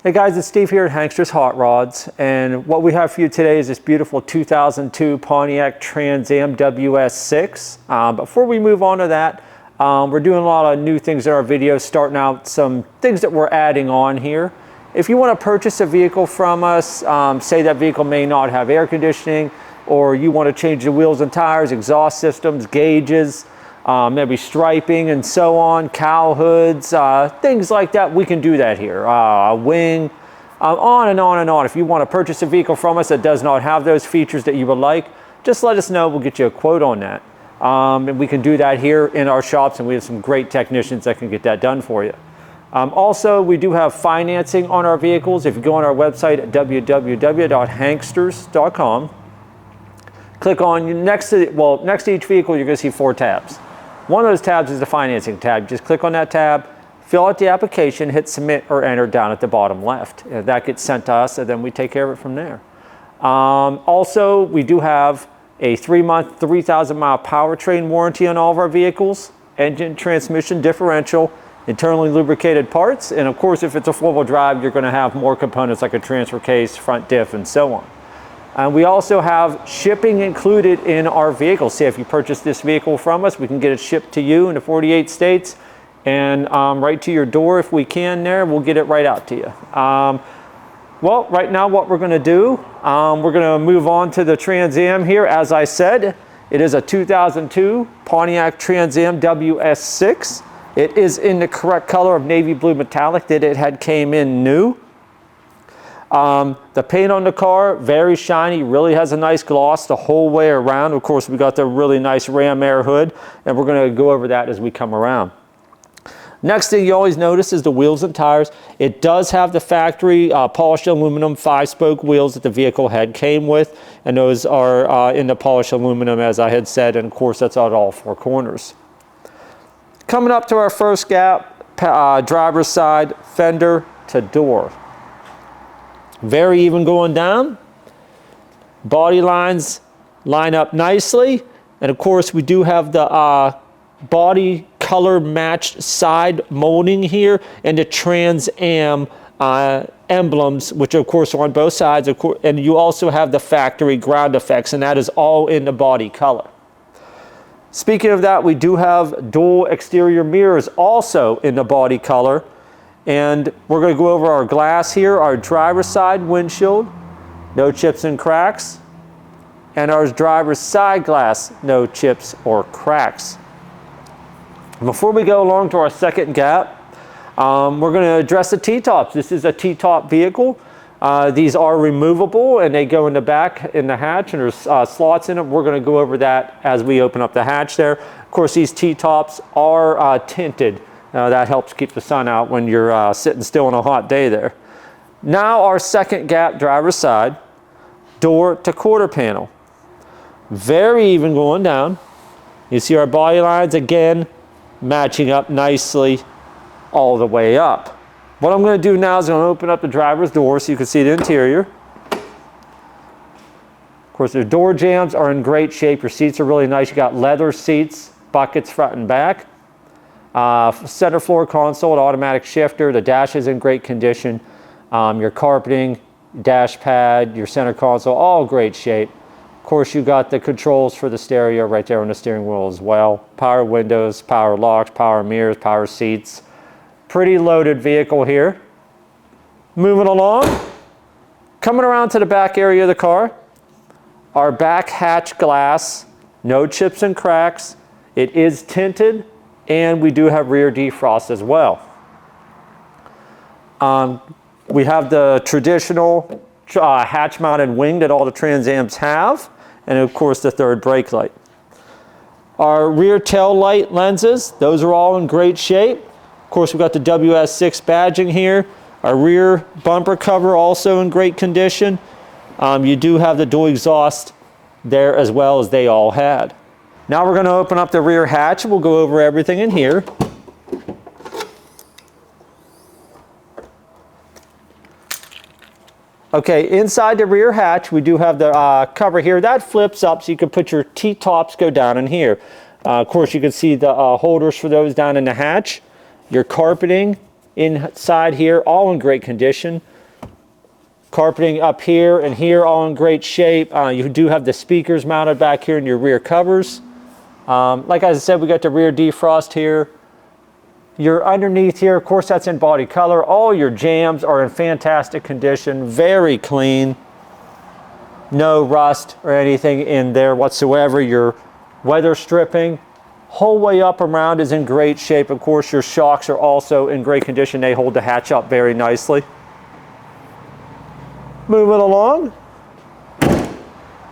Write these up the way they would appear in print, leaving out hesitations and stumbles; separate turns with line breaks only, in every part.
Hey guys, it's Steve here at Hankster's Hot Rods, and what we have for you today is this beautiful 2002 Pontiac Trans Am WS6. Before we move on to that, we're doing a lot of new things in our videos, starting out some things that we're adding on here. If you want to purchase a vehicle from us, say that vehicle may not have air conditioning, or you want to change the wheels and tires, exhaust systems, gauges, maybe striping and so on, cowl hoods, things like that, we can do that here. A wing, on and on and on. If you want to purchase a vehicle from us that does not have those features that you would like, just let us know. We'll get you a quote on that. And we can do that here in our shops, and we have some great technicians that can get that done for you. Also, we do have financing on our vehicles. If you go on our website at www.hanksters.com, click on next to each vehicle, you're going to see 4 tabs. One of those tabs is the financing tab. Just click on that tab, fill out the application, hit submit or enter down at the bottom left. That gets sent to us, and then we take care of it from there. Also, we do have a 3-month, 3,000-mile powertrain warranty on all of our vehicles, engine, transmission, differential, internally lubricated parts, and of course, if it's a 4-wheel drive, you're going to have more components like a transfer case, front diff, and so on. And we also have shipping included in our vehicles. Say if you purchase this vehicle from us, we can get it shipped to you in the 48 states and right to your door if we can there. We'll get it right out to you. Well, right now what we're going to do, we're going to move on to the Trans Am here. As I said, it is a 2002 Pontiac Trans Am WS6. It is in the correct color of navy blue metallic that it had came in new. The paint on the car, very shiny, really has a nice gloss the whole way around. Of course, we got the really nice ram air hood, and we're going to go over that as we come around. Next thing you always notice is the wheels and tires. It does have the factory polished aluminum 5-spoke wheels that the vehicle head came with, and those are in the polished aluminum, as I had said, and of course that's on all 4 corners. Coming up to our first gap, driver's side, fender to door. Very even going down. Body lines line up nicely. And of course, we do have the body color matched side molding here and the Trans Am emblems, which of course are on both sides. And you also have the factory ground effects, and that is all in the body color. Speaking of that, we do have dual exterior mirrors also in the body color. And we're going to go over our glass here, our driver's side windshield, no chips and cracks. And our driver's side glass, no chips or cracks. Before we go along to our second gap, we're going to address the T-tops. This is a T-top vehicle. These are removable, and they go in the back in the hatch, and there's slots in them. We're going to go over that as we open up the hatch there. Of course, these T-tops are tinted. That helps keep the sun out when you're sitting still on a hot day there. Now our second gap, driver's side, door to quarter panel. Very even going down. You see our body lines again matching up nicely all the way up. What I'm going to do now is I'm going to open up the driver's door so you can see the interior. Of course, the door jambs are in great shape. Your seats are really nice. You got leather seats, buckets front and back. Center floor console, an automatic shifter. The dash is in great condition. Your carpeting, dash pad, your center console, all great shape. Of course, you got the controls for the stereo right there on the steering wheel as well. Power windows, power locks, power mirrors, power seats. Pretty loaded vehicle here. Moving along. Coming around to the back area of the car. Our back hatch glass, no chips and cracks. It is tinted. And we do have rear defrost as well. We have the traditional hatch-mounted wing that all the Trans Ams have, and of course the third brake light. Our rear tail light lenses, those are all in great shape. Of course, we've got the WS6 badging here. Our rear bumper cover also in great condition. You do have the dual exhaust there as well as they all had. Now we're going to open up the rear hatch. We'll go over everything in here. Okay, inside the rear hatch, we do have the cover here. That flips up so you can put your T-tops go down in here. Of course, you can see the holders for those down in the hatch. Your carpeting inside here, all in great condition. Carpeting up here and here, all in great shape. You do have the speakers mounted back here in your rear covers. Like I said, we got the rear defrost here. Your underneath here, of course, that's in body color. All your jams are in fantastic condition, very clean. No rust or anything in there whatsoever. Your weather stripping, whole way up around is in great shape. Of course, your shocks are also in great condition. They hold the hatch up very nicely. Moving along.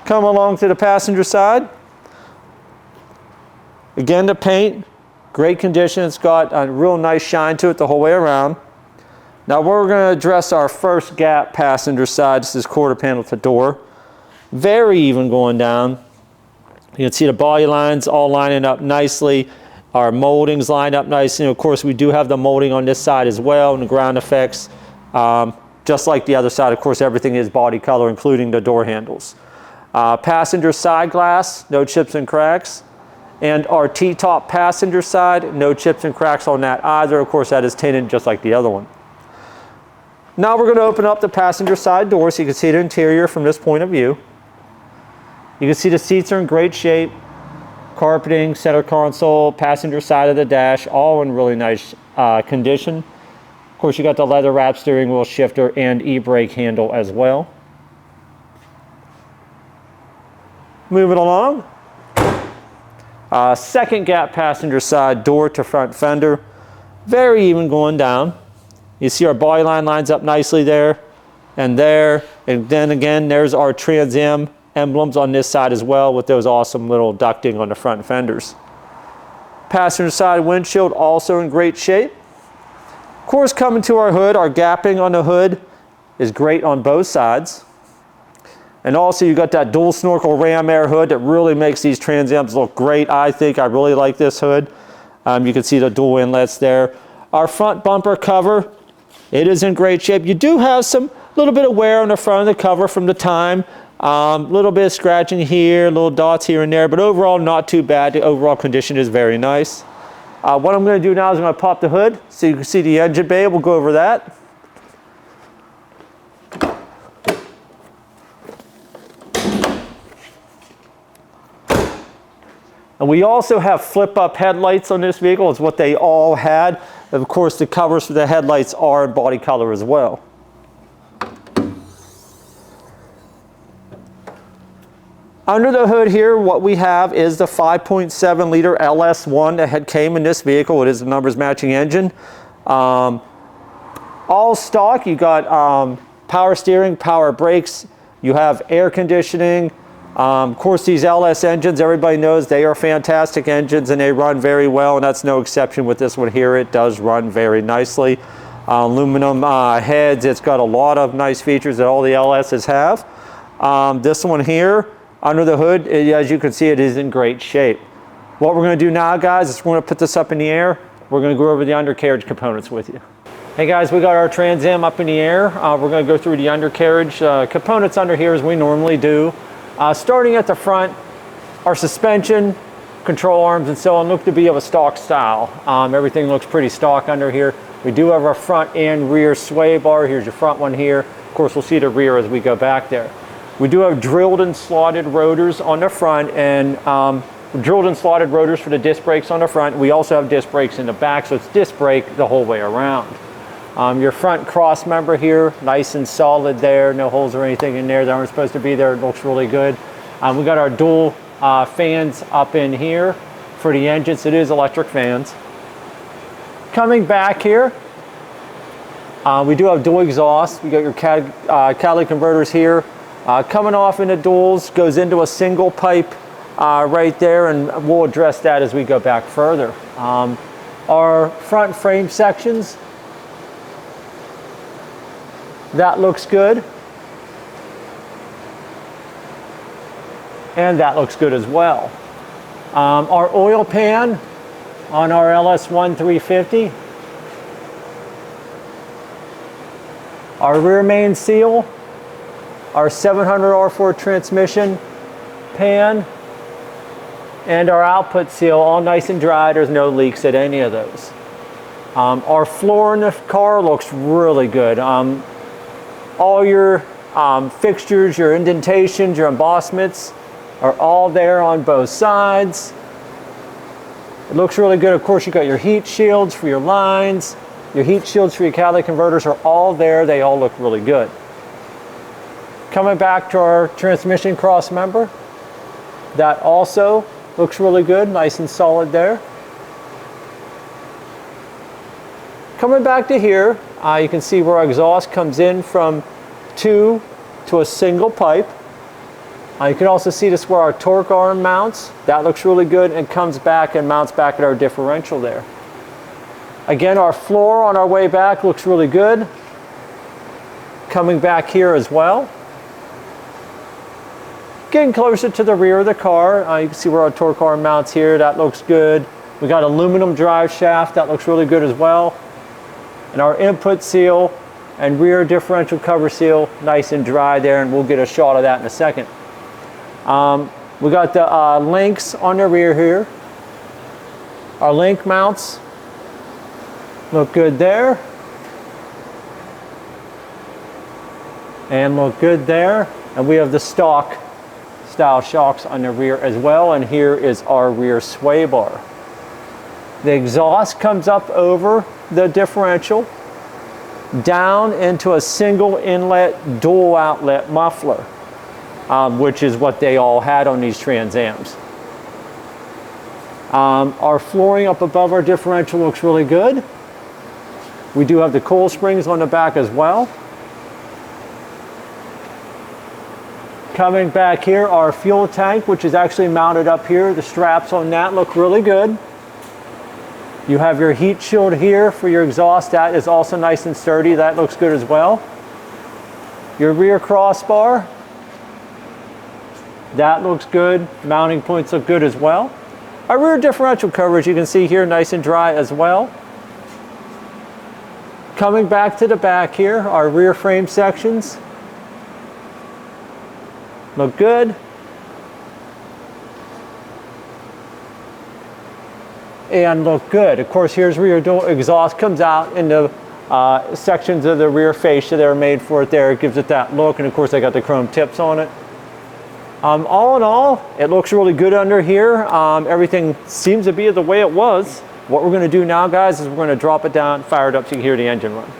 Come along to the passenger side. Again, the paint, great condition. It's got a real nice shine to it the whole way around. Now we're going to address our first gap passenger side. This is quarter panel to door. Very even going down. You can see the body lines all lining up nicely. Our moldings line up nicely. And of course, we do have the molding on this side as well, and the ground effects. Just like the other side, of course, everything is body color, including the door handles. Passenger side glass, no chips and cracks. And our T-top passenger side, no chips and cracks on that either. Of course, that is tinted just like the other one. Now we're going to open up the passenger side door so you can see the interior from this point of view. You can see the seats are in great shape. Carpeting, center console, passenger side of the dash, all in really nice condition. Of course, you got the leather wrap steering wheel shifter and e-brake handle as well. Moving along. Second gap passenger side door to front fender. Very even going down. You see our body line lines up nicely there and there. And then again, there's our Trans Am emblems on this side as well with those awesome little ducting on the front fenders. Passenger side windshield also in great shape. Of course, coming to our hood, our gapping on the hood is great on both sides. And also you got that dual snorkel ram air hood that really makes these Trans Ams look great. I think I really like this hood. You can see the dual inlets there. Our front bumper cover, it is in great shape. You do have some little bit of wear on the front of the cover from the time. Little bit of scratching here, little dots here and there, but overall not too bad. The overall condition is very nice. What I'm going to do now is I'm going to pop the hood so you can see the engine bay. We'll go over that. And we also have flip-up headlights on this vehicle. It's what they all had. And of course, the covers for the headlights are in body color as well. Under the hood here, what we have is the 5.7 liter LS1 that came in this vehicle. It is the numbers matching engine. All stock, you got power steering, power brakes, you have air conditioning. Of course, these LS engines, everybody knows they are fantastic engines and they run very well, and that's no exception with this one here. It does run very nicely. Aluminum heads, it's got a lot of nice features that all the LSs have. This one here, under the hood, as you can see, it is in great shape. What we're going to do now, guys, is we're going to put this up in the air. We're going to go over the undercarriage components with you. Hey guys, we got our Trans Am up in the air. We're going to go through the undercarriage components under here as we normally do. Starting at the front, our suspension, control arms, and so on look to be of a stock style. Everything looks pretty stock under here. We do have our front and rear sway bar. Here's your front one here. Of course, we'll see the rear as we go back there. We do have drilled and slotted rotors on the front, and drilled and slotted rotors for the disc brakes on the front. We also have disc brakes in the back, so it's disc brake the whole way around. Your front cross member here, nice and solid there. No holes or anything in there that aren't supposed to be there. It looks really good. We got our dual fans up in here for the engines. It is electric fans. Coming back here, we do have dual exhaust. We got your catalytic converters here. Coming off into duals, goes into a single pipe right there, and we'll address that as we go back further. Our front frame sections, that looks good. And that looks good as well. Our oil pan on our LS1 350. Our rear main seal. Our 700 R4 transmission pan. And our output seal, all nice and dry. There's no leaks at any of those. Our floor in the car looks really good. All your fixtures, your indentations, your embossments are all there on both sides. It looks really good. Of course, you got your heat shields for your lines. Your heat shields for your catalytic converters are all there. They all look really good. Coming back to our transmission cross member, that also looks really good, nice and solid there. Coming back to here, you can see where our exhaust comes in from 2 to a single pipe. You can also see this where our torque arm mounts. That looks really good and comes back and mounts back at our differential there. Again, our floor on our way back looks really good. Coming back here as well. Getting closer to the rear of the car, you can see where our torque arm mounts here. That looks good. We got aluminum drive shaft. That looks really good as well. And our input seal and rear differential cover seal, nice and dry there, and we'll get a shot of that in a second. We got the links on the rear here. Our link mounts look good there. And look good there. And we have the stock style shocks on the rear as well. And here is our rear sway bar. The exhaust comes up over the differential down into a single inlet dual outlet muffler, which is what they all had on these Trans Ams. Our flooring up above our differential looks really good. We do have the coil springs on the back as well. Coming back here, our fuel tank, which is actually mounted up here. The straps on that look really good. You have your heat shield here for your exhaust. That is also nice and sturdy. That looks good as well. Your rear crossbar, that looks good. Mounting points look good as well. Our rear differential coverage, you can see here, nice and dry as well. Coming back to the back here, our rear frame sections look good. And look good. Of course, here's where your exhaust comes out in the sections of the rear fascia that are made for it there. It gives it that look, and of course, I got the chrome tips on it. All in all, it looks really good under here. Everything seems to be the way it was. What we're going to do now, guys, is we're going to drop it down, fire it up so you can hear the engine run.